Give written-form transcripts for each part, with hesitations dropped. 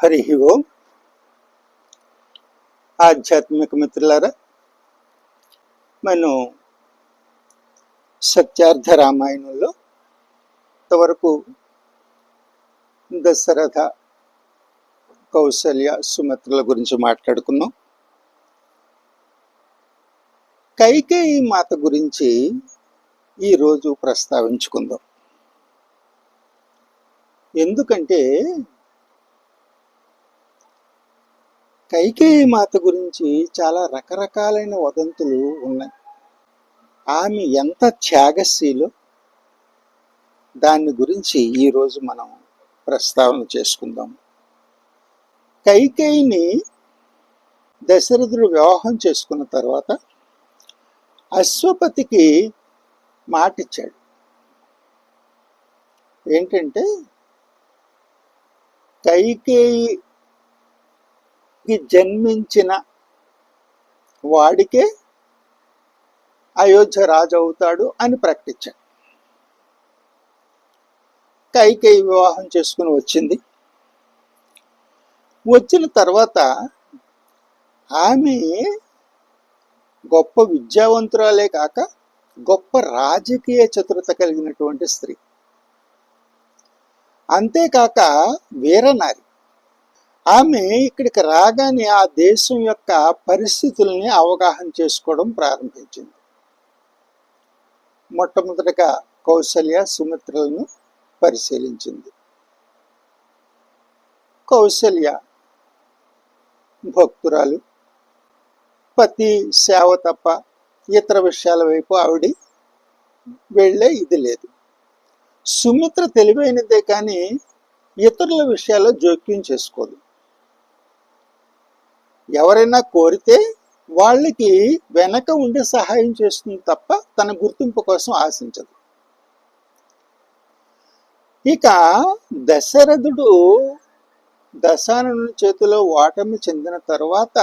హరి ఓం. ఆధ్యాత్మిక మిత్రులారా, మనం సత్యార్థ రామాయణంలో ఇంతవరకు దశరథ, కౌసల్య, సుమిత్రల గురించి మాట్లాడుకున్నాం. కైకేయి మాత గురించి ఈరోజు ప్రస్తావించుకుందాం. ఎందుకంటే కైకేయి మాత గురించి చాలా రకరకాలైన వదంతులు ఉన్నాయి. ఆమె ఎంత త్యాగశీలో దాని గురించి ఈరోజు మనం ప్రస్తావన చేసుకుందాం. కైకేయిని దశరథుడు వివాహం చేసుకున్న తర్వాత అశ్వపతికి మాటిచ్చాడు. ఏంటంటే కైకేయి జన్మించిన వాడికే అయోధ్య రాజు అవుతాడు అని ప్రకటించాడు. కైకేయి వివాహం చేసుకుని వచ్చింది. వచ్చిన తర్వాత ఆమె గొప్ప విద్యావంతురాలే కాక గొప్ప రాజకీయ చతురత కలిగినటువంటి స్త్రీ. అంతేకాక వీరనారి. ఆమె ఇక్కడికి రాగానే ఆ దేశం యొక్క పరిస్థితుల్ని అవగాహన చేసుకోవడం ప్రారంభించింది. మొట్టమొదటిగా కౌసల్య, సుమిత్రలను పరిశీలించింది. కౌసల్య భక్తురాలు, పతి సేవ తప్ప ఇతర విషయాల వైపు ఆవిడ వెళ్ళే ఇది లేదు. సుమిత్ర తెలివైనదే కానీ ఇతరుల విషయాల్లో జోక్యం చేసుకోదు. ఎవరైనా కోరితే వాళ్ళకి వెనక ఉండి సహాయం చేస్తుంది తప్ప తన గుర్తింపు కోసం ఆశించదు. ఇక దశరథుడు దశాననుని చేతిలో ఓటమి చెందిన తర్వాత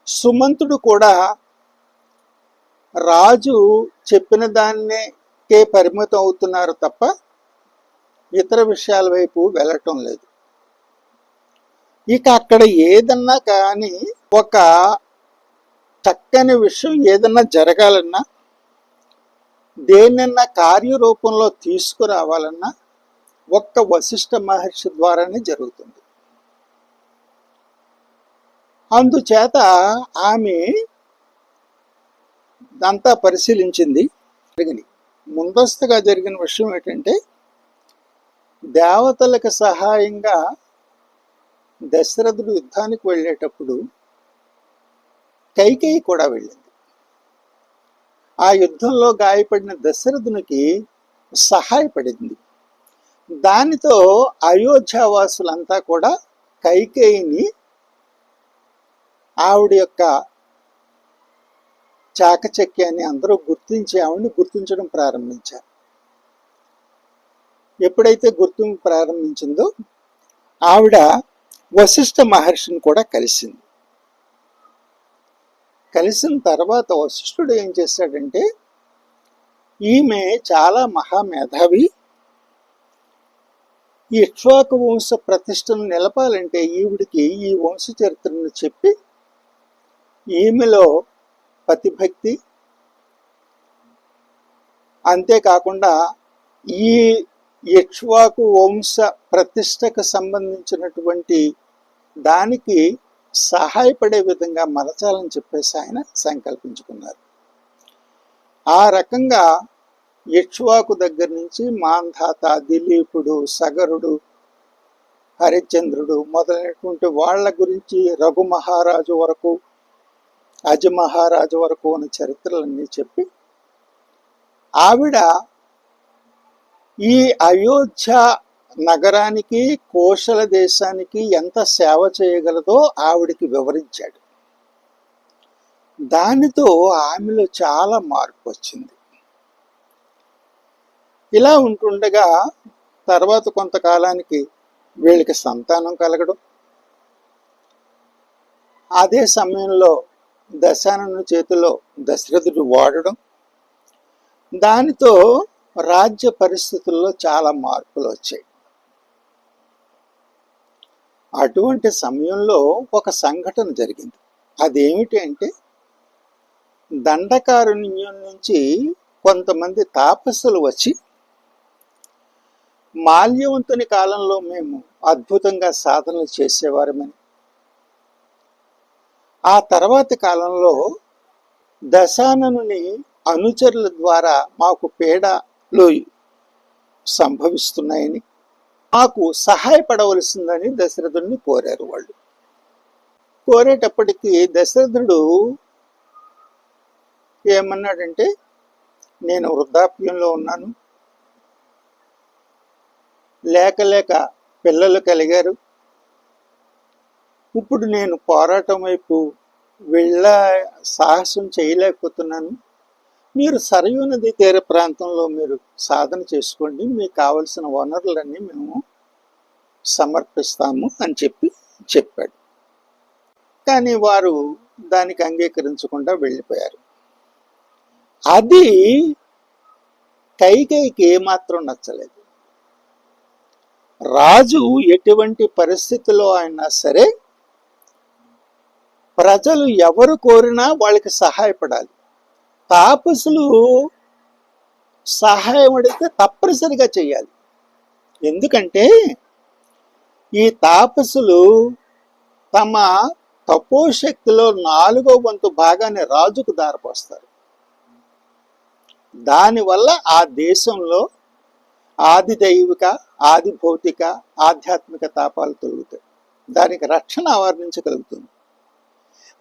సుమంతుడు కూడా రాజు చెప్పిన దానికే పరిమితం అవుతున్నారు తప్ప ఇతర విషయాల వైపు వెళ్ళటం లేదు. ఇక అక్కడ ఏదన్నా కానీ ఒక చక్కని విషయం ఏదన్నా జరగాలన్నా, దేన్నన్నా కార్యరూపంలో తీసుకురావాలన్నా ఒక్క వశిష్ఠ మహర్షి ద్వారానే జరుగుతుంది. అందుచేత ఆమె అంతా పరిశీలించింది. ముందస్తుగా జరిగిన విషయం ఏంటంటే, దేవతలకు సహాయంగా దశరథుడు యుద్ధానికి వెళ్ళేటప్పుడు కైకేయి కూడా వెళ్ళింది. ఆ యుద్ధంలో గాయపడిన దశరథునికి సహాయపడింది. దానితో అయోధ్యావాసులంతా కూడా కైకేయిని ఆవిడ యొక్క చాకచక్యాన్ని అందరూ గుర్తించి ఆవిడని గుర్తించడం ప్రారంభించారు. ఎప్పుడైతే గుర్తింపు ప్రారంభించిందో ఆవిడ వశిష్ఠ మహర్షిని కూడా కలిసింది. కలిసిన తర్వాత వశిష్ఠుడు ఏం చేశాడంటే, ఈమె చాలా మహామేధావి, ఈ ఇక్ష్వాకు వంశ ప్రతిష్టను నిలపాలంటే ఈవిడికి ఈ వంశ చరిత్రను చెప్పి ఈమెలో పతిభక్తి, అంతేకాకుండా ఈ ఇక్ష్వాకు వంశ ప్రతిష్టకు సంబంధించినటువంటి దానికి సహాయపడే విధంగా మలచాలని చెప్పేసి ఆయన సంకల్పించుకున్నారు. ఆ రకంగా ఇక్ష్వాకు దగ్గర నుంచి మాంధాత, దిలీపుడు, సగరుడు, హరిశ్చంద్రుడు మొదలైనటువంటి వాళ్ళ గురించి రఘు మహారాజు వరకు, అజ మహారాజు వరకు ఉన్న చరిత్రలన్నీ చెప్పి ఆవిడ ఈ అయోధ్య నగరానికి, కోశల దేశానికి ఎంత సేవ చేయగలదో ఆవిడికి వివరించాడు. దానితో ఆమెలో చాలా మార్పు వచ్చింది. ఇలా ఉంటుండగా తర్వాత కొంతకాలానికి వీళ్ళకి సంతానం కలగడం, అదే సమయంలో దశాననుని చేతిలో దశరథుడు వాడడం, దానితో రాజ్య పరిస్థితుల్లో చాలా మార్పులు వచ్చాయి. అటువంటి సమయంలో ఒక సంఘటన జరిగింది. అదేమిటి అంటే, దండకారణ్యం నుంచి కొంతమంది తాపస్సులు వచ్చి, మాల్యవంతుని కాలంలో మేము అద్భుతంగా సాధనలు చేసేవారమని, ఆ తర్వాతి కాలంలో దశాననుని అనుచరుల ద్వారా మాకు పీడలు సంభవిస్తున్నాయని, మాకు సహాయపడవలసిందని దశరథుడిని కోరారు. వాళ్ళు కోరేటప్పటికీ దశరథుడు ఏమన్నాడంటే, నేను వృద్ధాప్యంలో ఉన్నాను, లేక లేక పిల్లలు కలిగారు, ఇప్పుడు నేను పోరాటం వైపు సాహసం చేయలేకపోతున్నాను, మీరు సరయూ నది తీర ప్రాంతంలో మీరు సాధన చేసుకోండి, మీకు కావలసిన వనరులన్నీ మేము సమర్పిస్తాము అని చెప్పాడు. కానీ వారు దానికి అంగీకరించకుండా వెళ్ళిపోయారు. అది కైకేయికి ఏమాత్రం నచ్చలేదు. రాజు ఎటువంటి పరిస్థితిలో అయినా సరే ప్రజలు ఎవరు కోరినా వాళ్ళకి సహాయపడాలి. తాపసులు సహాయం అడిగితే తప్పనిసరిగా చేయాలి. ఎందుకంటే ఈ తాపసులు తమ తపోశక్తిలో 4వ వంతు భాగాన్ని రాజుకు దారపోస్తారు. దానివల్ల ఆ దేశంలో ఆది దైవిక, ఆది భౌతిక, ఆధ్యాత్మిక తాపాలు తొలుగుతాయి. దానికి రక్షణ ఆవరించగలుగుతుంది.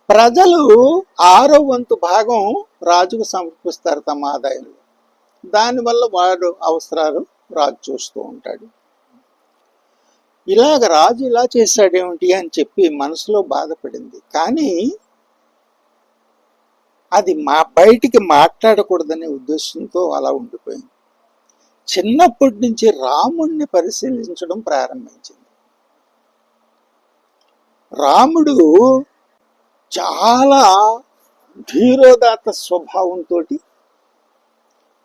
ప్రజలు 6వ వంతు భాగం రాజుకు సమర్పిస్తారు తమ ఆదాయంలో. దానివల్ల వాడు అవసరాలు రాజు చూస్తూ ఉంటాడు. ఇలాగ రాజు ఇలా చేశాడేమిటి అని చెప్పి మనసులో బాధపడింది. కానీ అది బయటికి మాట్లాడకూడదనే ఉద్దేశంతో అలా ఉండిపోయింది. చిన్నప్పటి నుంచి రాముడిని పరిశీలించడం ప్రారంభించింది. రాముడు చాలా ధీరోదాత్త స్వభావంతో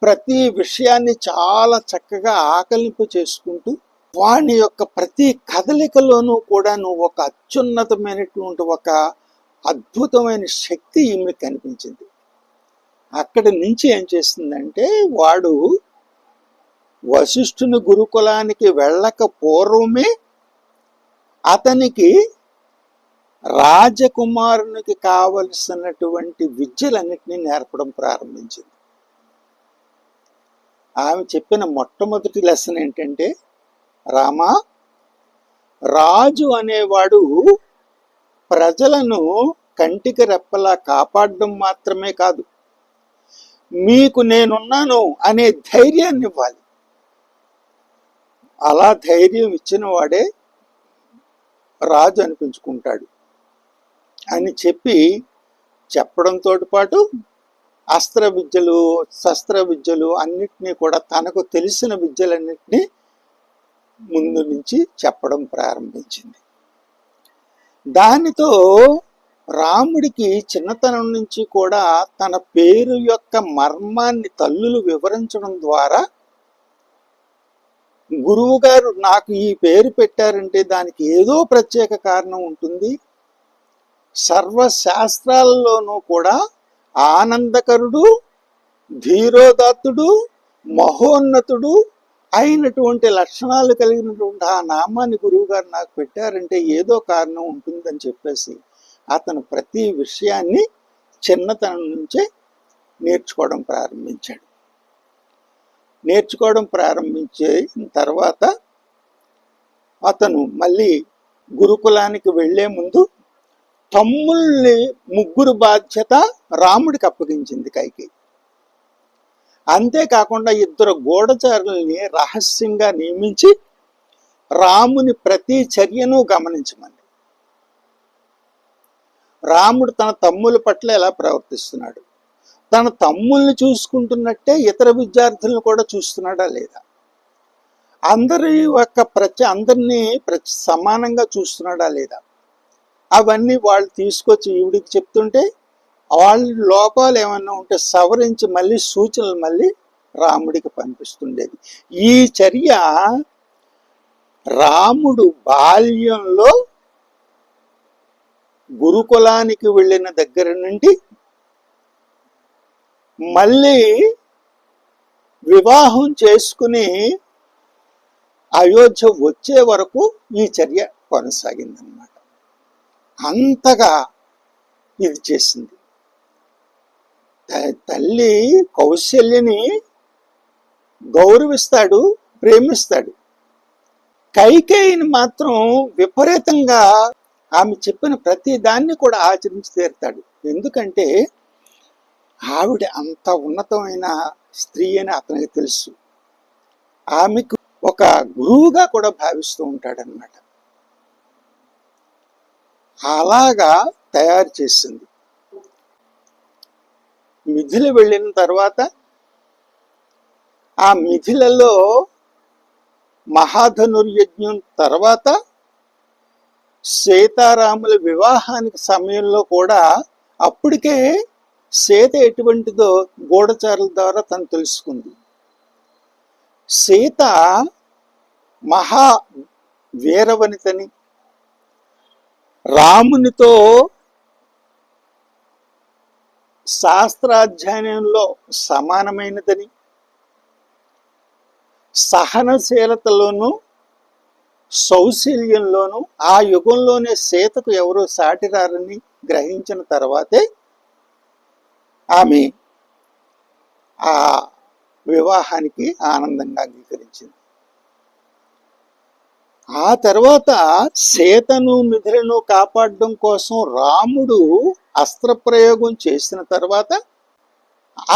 ప్రతి విషయాన్ని చాలా చక్కగా ఆకలింపు చేసుకుంటూ, వాని యొక్క ప్రతి కదలికలోనూ కూడా ఒక అత్యున్నతమైనటువంటి ఒక అద్భుతమైన శక్తి ఈమె కనిపించింది. అక్కడి నుంచి ఏం చేస్తుందంటే, వాడు వశిష్ఠుని గురుకులానికి వెళ్ళక పూర్వమే అతనికి రాజకుమారునికి కావలసినటువంటి విద్యలన్నిటినీ నేర్పడం ప్రారంభించింది. ఆమె చెప్పిన మొట్టమొదటి లెసన్ ఏంటంటే, రామా, రాజు అనేవాడు ప్రజలను కంటికి రెప్పలా కాపాడడం మాత్రమే కాదు, మీకు నేనున్నాను అనే ధైర్యాన్ని ఇవ్వాలి. అలా ధైర్యం ఇచ్చిన వాడే రాజు అనిపించుకుంటాడు అని చెప్పడంతో పాటు అస్త్ర విద్యలు, శస్త్ర విద్యలు అన్నిటినీ కూడా, తనకు తెలిసిన విద్యలన్నిటినీ ముందు నుంచి చెప్పడం ప్రారంభించింది. దానితో రాముడికి చిన్నతనం నుంచి కూడా తన పేరు యొక్క మర్మాన్ని తల్లులు వివరించడం ద్వారా, గురువు గారు నాకు ఈ పేరు పెట్టారంటే దానికి ఏదో ప్రత్యేక కారణం ఉంటుంది, సర్వశాస్త్రాలలోనూ కూడా ఆనందకరుడు, ధీరోదాత్తుడు, మహోన్నతుడు అయినటువంటి లక్షణాలు కలిగినటువంటి ఆ నామాన్ని గురువు గారు నాకు పెట్టారంటే ఏదో కారణం ఉంటుందని చెప్పేసి అతను ప్రతి విషయాన్ని చిన్నతనం నుంచే నేర్చుకోవడం ప్రారంభించాడు. నేర్చుకోవడం ప్రారంభించిన తర్వాత అతను మళ్ళీ గురుకులానికి వెళ్లే ముందు తమ్ముల్ని 3 బాధ్యత రాముడికి అప్పగించింది కైకేయి. అంతేకాకుండా 2 గూఢచారుల్ని రహస్యంగా నియమించి రాముని ప్రతి చర్యను గమనించమంది. రాముడు తన తమ్ముల పట్ల ఎలా ప్రవర్తిస్తున్నాడు, తన తమ్ముల్ని చూసుకుంటున్నట్టే ఇతర విద్యార్థులను కూడా చూస్తున్నాడా లేదా, అందరినీ సమానంగా చూస్తున్నాడా లేదా, అవన్నీ వాళ్ళు తీసుకొచ్చి ఈవిడికి చెప్తుంటే వాళ్ళ లోపాలు ఏమన్నా ఉంటే సవరించి మళ్ళీ సూచనలు మళ్ళీ రాముడికి పంపిస్తుండేది. ఈ చర్య రాముడు బాల్యంలో గురుకులానికి వెళ్ళిన దగ్గర నుండి మళ్ళీ వివాహం చేసుకుని అయోధ్య వచ్చే వరకు ఈ చర్య కొనసాగిందన్నమాట. అంతగా ఇది చేసింది. తల్లి కౌశల్యని గౌరవిస్తాడు, ప్రేమిస్తాడు. కైకేయిని మాత్రం విపరీతంగా ఆమె చెప్పిన ప్రతి దాన్ని కూడా ఆచరించి తీరుతాడు. ఎందుకంటే ఆవిడ అంత ఉన్నతమైన స్త్రీ అని అతనికి తెలుసు. ఆమెకు ఒక గురువుగా కూడా భావిస్తూ ఉంటాడనమాట. అలాగా తయారు చేసింది. మిథిల వెళ్ళిన తర్వాత ఆ మిథిలలో మహాధనుర్యజ్ఞం తర్వాత సీతారాముల వివాహానికి సమయంలో కూడా అప్పటికే సీత ఎటువంటిదో గూఢచారుల ద్వారా తను తెలుసుకుంది. సీత మహా వీరవనితని, రామునితో శాస్త్రాధ్యయనంలో సమానమైనదని, సహనశీలతలోనూ సౌశల్యంలోనూ ఆ యుగంలోనే సీతకు ఎవరో సాటిరారని గ్రహించిన తర్వాతే ఆమె ఆ వివాహానికి ఆనందంగా అంగీకరించింది. ఆ తర్వాత సీతను మిథిలను కాపాడడం కోసం రాముడు అస్త్రప్రయోగం చేసిన తర్వాత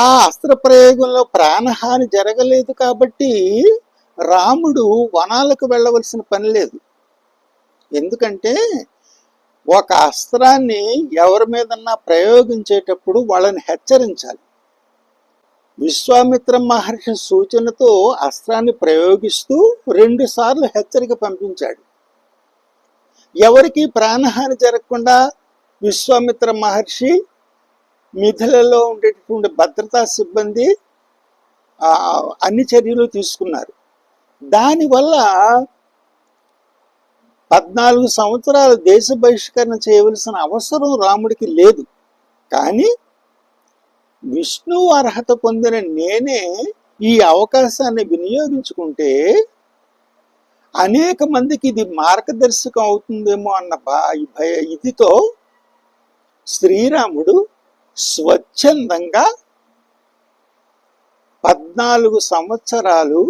ఆ అస్త్రప్రయోగంలో ప్రాణహాని జరగలేదు కాబట్టి రాముడు వనాలకు వెళ్ళవలసిన పని లేదు. ఎందుకంటే ఒక అస్త్రాన్ని ఎవరి మీదన్నా ప్రయోగించేటప్పుడు వాళ్ళని హెచ్చరించాలి. విశ్వామిత్ర మహర్షి సూచనతో అస్త్రాన్ని ప్రయోగిస్తూ 2 సార్లు హెచ్చరిక పంపించాడు. ఎవరికి ప్రాణహాని జరగకుండా విశ్వామిత్ర మహర్షి, మిథిలలో ఉండేటటువంటి భద్రతా సిబ్బంది అన్ని చర్యలు తీసుకున్నారు. దానివల్ల 14 సంవత్సరాలు దేశ బహిష్కరణ చేయవలసిన అవసరం రాముడికి లేదు. కానీ విష్ణువు అర్హత పొందిన నేనే ఈ అవకాశాన్ని వినియోగించుకుంటే అనేక మందికి ఇది మార్గదర్శకం అవుతుందేమో అన్న ఇదితో శ్రీరాముడు స్వచ్ఛందంగా 14 సంవత్సరాలు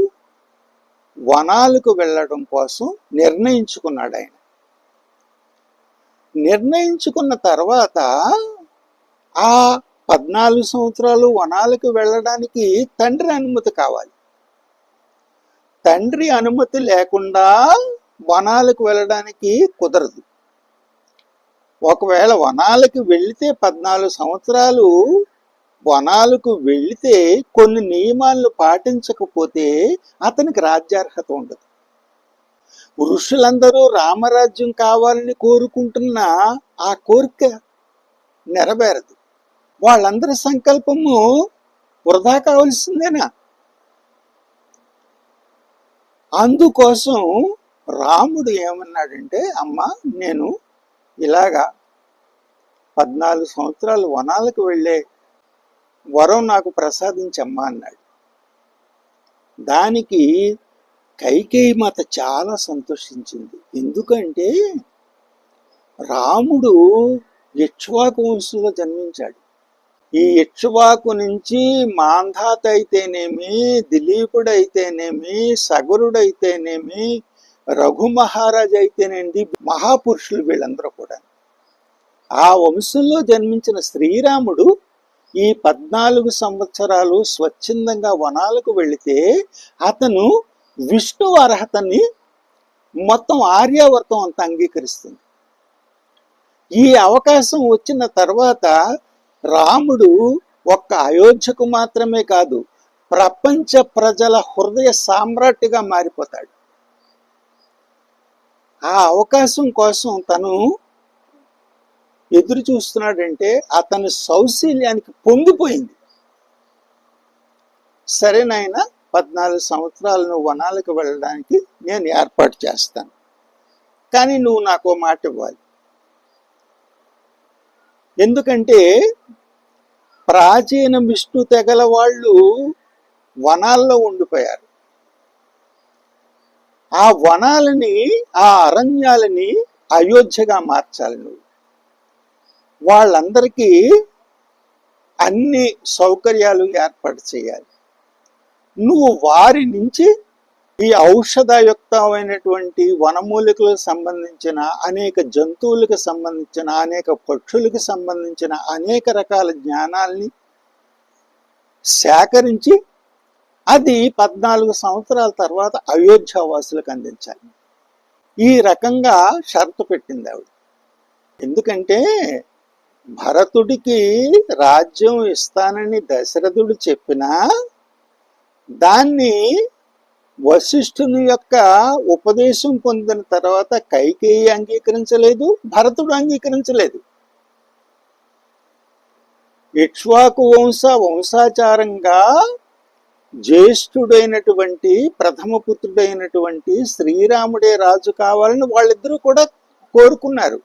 వనాలకు వెళ్ళడం కోసం నిర్ణయించుకున్నాడు. ఆయన నిర్ణయించుకున్న తర్వాత ఆ 14 సంవత్సరాలు వనాలకు వెళ్ళడానికి తండ్రి అనుమతి కావాలి. తండ్రి అనుమతి లేకుండా వనాలకు వెళ్ళడానికి కుదరదు. ఒకవేళ వనాలకు వెళితే 14 సంవత్సరాలు వనాలకు వెళితే కొన్ని నియమాలను పాటించకపోతే అతనికి రాజ్యార్హత ఉండదు. ఋషులందరూ రామరాజ్యం కావాలని కోరుకుంటున్న ఆ కోరిక నెరవేరదు. వాళ్ళందరి సంకల్పము వృధా కావాల్సిందేనా? అందుకోసం రాముడు ఏమన్నాడంటే, అమ్మ నేను ఇలాగా 14 సంవత్సరాలు వనాలకు వెళ్ళే వరం నాకు ప్రసాదించమ్మా అన్నాడు. దానికి కైకేయి మాత చాలా సంతోషించింది. ఎందుకంటే రాముడు ఇక్ష్వాకు వంశంలో జన్మించాడు. ఈ ఇక్ష్వాకు నుంచి మాంధాత అయితేనేమి, దిలీపుడు అయితేనేమి, సగరుడు అయితేనేమి, రఘు మహారాజు అయితేనేంటి, మహాపురుషులు వీళ్ళందరూ కూడా ఆ వంశంలో జన్మించిన శ్రీరాముడు ఈ 14 సంవత్సరాలు స్వచ్ఛందంగా వనాలకు వెళితే అతను విష్ణు అర్హతని మొత్తం ఆర్యావర్తం అంతా అంగీకరిస్తుంది. ఈ అవకాశం వచ్చిన తర్వాత రాముడు ఒక్క అయోధ్యకు మాత్రమే కాదు, ప్రపంచ ప్రజల హృదయ సామ్రాట్గా మారిపోతాడు. ఆ అవకాశం కోసం తను ఎదురు చూస్తున్నాడంటే అతని సౌశల్యానికి పొంగిపోయింది. సరే నాయన, 14 సంవత్సరాలు నువ్వు వనాలకు వెళ్ళడానికి నేను ఏర్పాటు చేస్తాను, కానీ నువ్వు నాకు మాట ఇవ్వాలి. ఎందుకంటే ప్రాచీన విష్ణు తెగల వాళ్ళు వనాల్లో ఉండిపోయారు. ఆ వనాలని, ఆ అరణ్యాలని అయోధ్యగా మార్చాలి నువ్వు. వాళ్ళందరికీ అన్ని సౌకర్యాలు ఏర్పాటు చేయాలి. నువ్వు వారి నుంచి ఈ ఔషధయుక్తమైనటువంటి వనమూలికలకు సంబంధించిన, అనేక జంతువులకు సంబంధించిన, అనేక పక్షులకు సంబంధించిన అనేక రకాల జ్ఞానాల్ని సేకరించి అది 14 సంవత్సరాల తర్వాత అయోధ్యావాసులకు అందించాలి. ఈ రకంగా షరతు పెట్టింది ఆవిడ. ఎందుకంటే భరతుడికి రాజ్యం ఇస్తానని దశరథుడు చెప్పినా దాన్ని వశిష్ఠుని యొక్క ఉపదేశం పొందిన తర్వాత కైకేయి అంగీకరించలేదు, భరతుడు అంగీకరించలేదు. ఇక్ష్వాకు వంశాచారంగా జ్యేష్ఠుడైనటువంటి ప్రథమ పుత్రుడైనటువంటి శ్రీరాముడే రాజు కావాలని వాళ్ళిద్దరూ కూడా కోరుకున్నారు.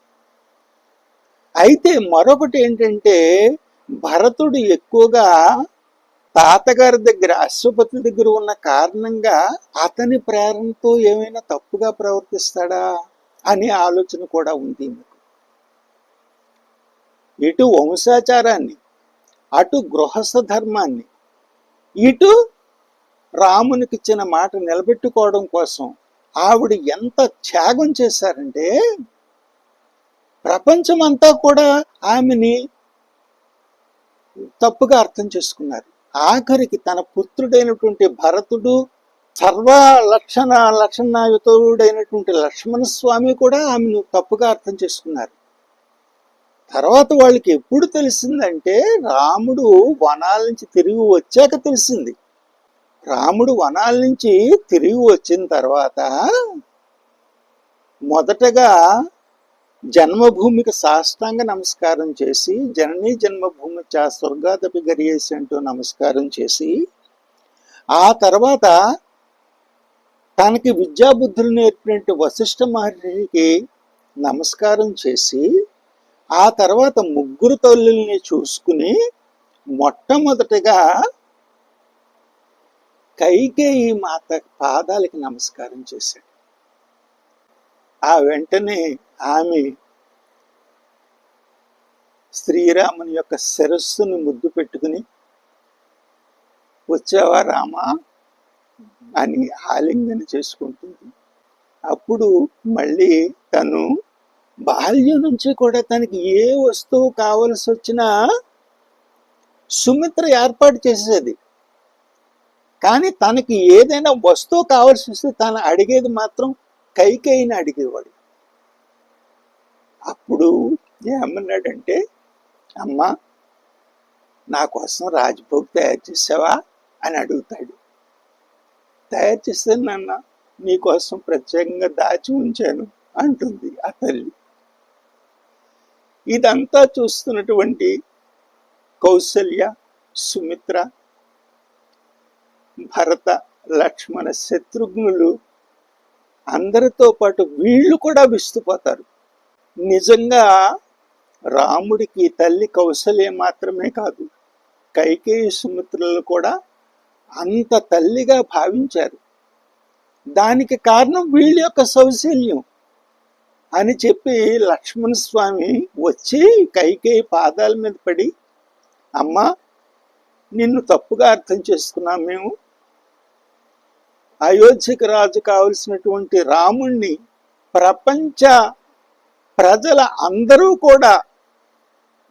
అయితే మరొకటి ఏంటంటే భరతుడు ఎక్కువగా తాతగారి దగ్గర, అశ్వపతి దగ్గర ఉన్న కారణంగా అతని ప్రేరణతో ఏమైనా తప్పుగా ప్రవర్తిస్తాడా అనే ఆలోచన కూడా ఉంది. ఇటు వంశాచారాన్ని, అటు గృహస్థ ధర్మాన్ని, ఇటు రామునికి ఇచ్చిన మాట నిలబెట్టుకోవడం కోసం ఆవిడ ఎంత త్యాగం చేశారంటే ప్రపంచమంతా కూడా ఆమెని తప్పుగా అర్థం చేసుకున్నారు. ఆఖరికి తన పుత్రుడైనటువంటి భరతుడు, సర్వ లక్షణాయుతుడైనటువంటి లక్ష్మణ స్వామి కూడా ఆమెను తప్పుగా అర్థం చేసుకున్నారు. తర్వాత వాళ్ళకి ఎప్పుడు తెలిసిందంటే రాముడు వనాల నుంచి తిరిగి వచ్చాక తెలిసింది. రాముడు వనాల నుంచి తిరిగి వచ్చిన తర్వాత మొదటగా జన్మభూమికి సాష్టాంగ నమస్కారం చేసి, జననీ జన్మభూమి చా స్వర్గాదపి గరియేసి అంటూ నమస్కారం చేసి, ఆ తర్వాత తనకి విద్యాబుద్ధులు నేర్పినట్టు వశిష్ఠ మహర్షికి నమస్కారం చేసి, ఆ తర్వాత ముగ్గురు తల్లుల్ని చూసుకుని మొట్టమొదటిగా కైకేయి మాత పాదాలకి నమస్కారం చేశాడు. ఆ వెంటనే ఆమె శ్రీరాముని యొక్క శిరస్సును ముద్దు పెట్టుకుని వచ్చావా రామా అని ఆలింగన చేసుకుంటుంది. అప్పుడు మళ్ళీ తను బాల్యం నుంచి కూడా తనకి ఏ వస్తువు కావలసి వచ్చినా సుమిత్ర ఏర్పాటు చేసేది. కానీ తనకి ఏదైనా వస్తువు కావాల్సి వస్తే తను అడిగేది మాత్రం కైకేయిని అడిగేవాడు. అప్పుడు ఏమన్నాడంటే, అమ్మా నా కోసం రాజ్భోగ్ తయారు చేసావా అని అడుగుతాడు. తయారు చేస్తే నాన్న నీకోసం ప్రత్యేకంగా దాచి ఉంచాను అంటుంది ఆ తల్లి. ఇదంతా చూస్తున్నటువంటి కౌసల్య, సుమిత్ర, భరత, లక్ష్మణ, శత్రుఘ్నులు అందరితో పాటు వీళ్ళు కూడా విస్తుపోతారు. నిజంగా రాముడికి తల్లి కౌసల్య మాత్రమే కాదు, కైకేయి సుమిత్రలు కూడా అంత తల్లిగా భావించారు. దానికి కారణం వీళ్ళ యొక్క సౌశల్యం అని చెప్పి లక్ష్మణ స్వామి వచ్చి కైకేయి పాదాల మీద పడి, అమ్మా నిన్ను తప్పుగా అర్థం చేసుకున్నాం మేము. అయోధ్యకి రాజు కావలసినటువంటి రాముణ్ణి ప్రపంచ ప్రజల అందరూ కూడా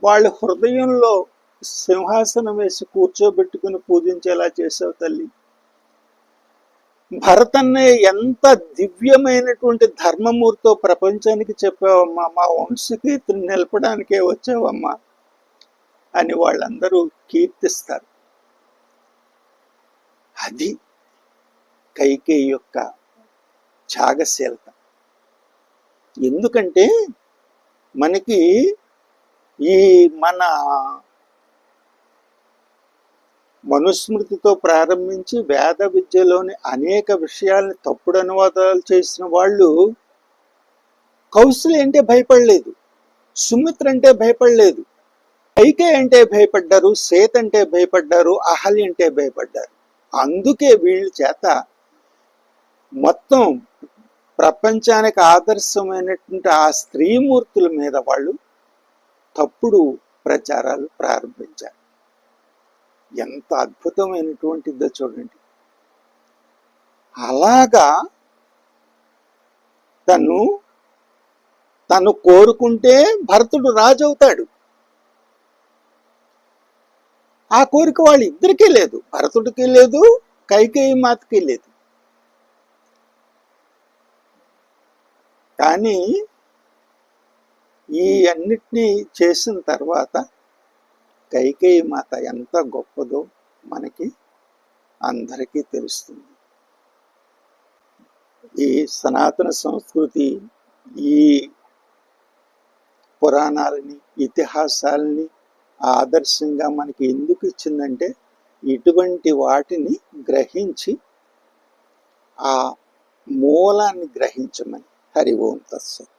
వాళ్ళ హృదయంలో సింహాసనం వేసి కూర్చోబెట్టుకుని పూజించేలా చేసావు తల్లి. భరతన్నే ఎంత దివ్యమైనటువంటి ధర్మమూర్తో ప్రపంచానికి చెప్పావమ్మా, మా వంశకీర్తిని నిలపడానికే వచ్చావమ్మా అని వాళ్ళందరూ కీర్తిస్తారు. అది కైకేయి యొక్క త్యాగశీలత. ఎందుకంటే మనకి ఈ మన మనుస్మృతితో ప్రారంభించి వేద విద్యలోని అనేక విషయాల్ని తప్పుడు అనువాదాలు చేసిన వాళ్ళు కౌసల్య అంటే భయపడలేదు, సుమిత్ర అంటే భయపడలేదు, కైకేయి అంటే భయపడ్డారు, సీత అంటే భయపడ్డారు, అహల్య అంటే భయపడ్డారు. అందుకే వీళ్ళ చేత మొత్తం ప్రపంచానికి ఆదర్శమైనటువంటి ఆ స్త్రీమూర్తుల మీద వాళ్ళు తప్పుడు ప్రచారాలు ప్రారంభించారు. ఎంత అద్భుతమైనటువంటిదో చూడండి. అలాగా తను కోరుకుంటే భరతుడు రాజు అవుతాడు. ఆ కోరిక వాళ్ళిద్దరికీ లేదు, భరతుడికి లేదు, కైకేయి మాతకి లేదు. కానీ ఈ అన్నిటినీ చేసిన తర్వాత కైకేయి మాత ఎంత గొప్పదో మనకి అందరికీ తెలుస్తుంది. ఈ సనాతన సంస్కృతి ఈ పురాణాలని, ఇతిహాసాలని ఆదర్శంగా మనకి ఎందుకు ఇచ్చిందంటే ఇటువంటి వాటిని గ్రహించి ఆ మూలాన్ని గ్రహించమని. హరి ఓం తత్సత్.